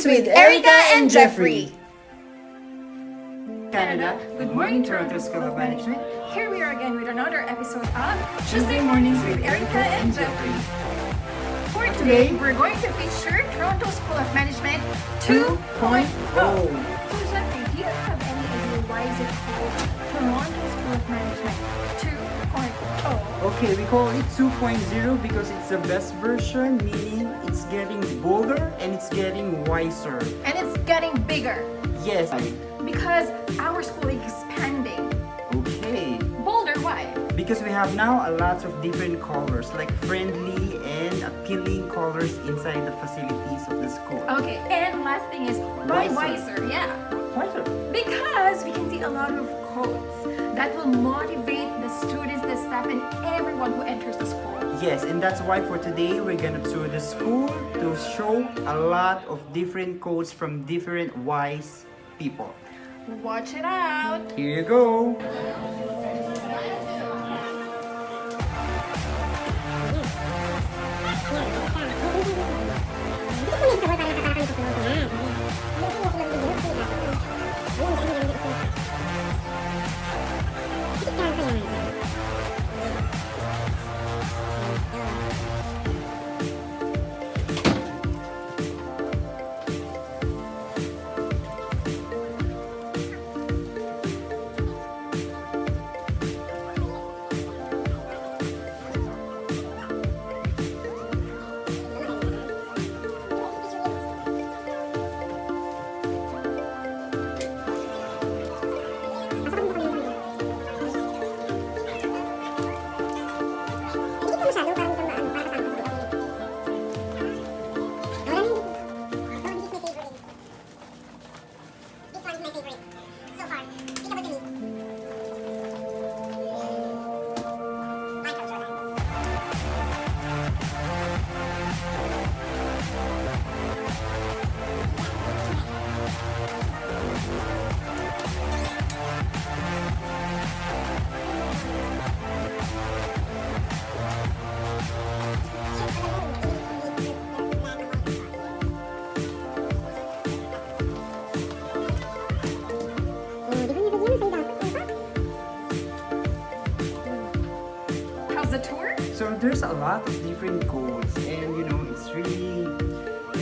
with Erika and Jeffrey. Canada, good morning Toronto School of Management. Here we are again with another episode of Tuesday Mornings with Erika and Jeffrey. For today, we're going to feature Toronto School of Management 2.0. So Jeffrey, do you have any idea why is it called Toronto School of Management 2.0? Okay, we call it 2.0 because it's the best version, meaning it's getting bolder and it's getting wiser. And it's getting bigger. Yes. Because our school is expanding. Okay. Bolder, why? Because we have now a lot of different colors, like friendly and appealing colors inside the facilities of the school. Okay, and last thing is why wiser? Yeah. Wiser. Because we can see a lot of quotes that will motivate the students, the staff, and everyone who enters the school. Yes, and that's why for today we're gonna tour the school to show a lot of different quotes from different wise people. Watch it out! Here you go! How's the tour? So there's a lot of different goals, and it's really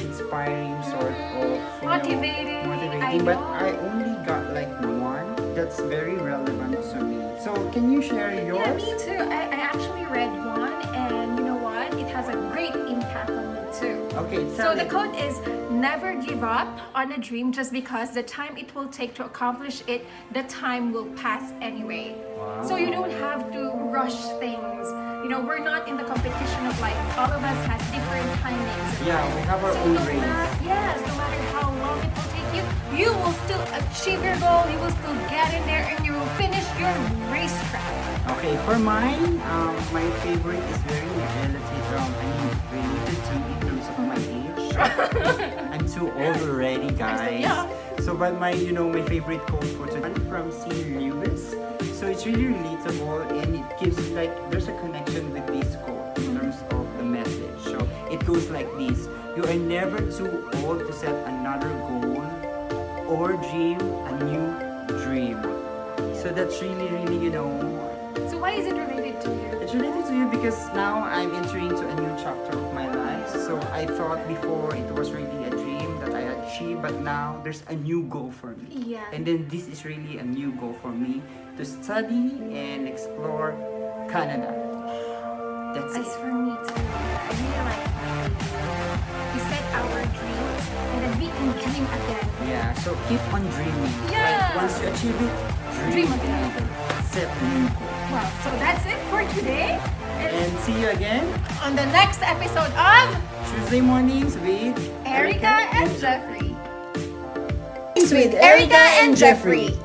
inspiring, sort of Motivating, I but know. I only got like one that's very relevant to me. So can you share yours? Yeah, me too. I actually read one, and you know what? It has a great impact on me too. Okay, So the quote is, never give up on a dream just because the time it will take to accomplish it, the time will pass anyway. Wow. So you don't have to rush things. We're not in the competition of life. All of us has different timings. Yeah, we have our So own no race. Yes, no matter how long it will take you, you will still achieve your goal, you will still get in there, and you will finish your racetrack. Okay, for mine, my favorite is very related to in terms of my age. I'm too old already, guys. Yeah. So, but my favorite quote for today from C. Lewis. So it's really relatable, and it gives there's a connection with this quote in terms of the message. So it goes like this: you are never too old to set another goal or dream a new dream. So that's really. So why is it related to you? It's related to you because now I'm entering to a new chapter of my life. So I thought before it was really a dream that I achieved, but now there's a new goal for me. Yeah. And then this is really a new goal for me to study and explore Canada. That's As it. for me too, I really like that idea. We set our dreams and then we can dream again. Yeah, so keep on dreaming. Yeah. Like once you achieve it, Dream again. Set a new goal. Wow, so that's it for today. And see you again On the next episode of Tuesday Mornings with Erika and Jeffrey. With Erika and Jeffrey.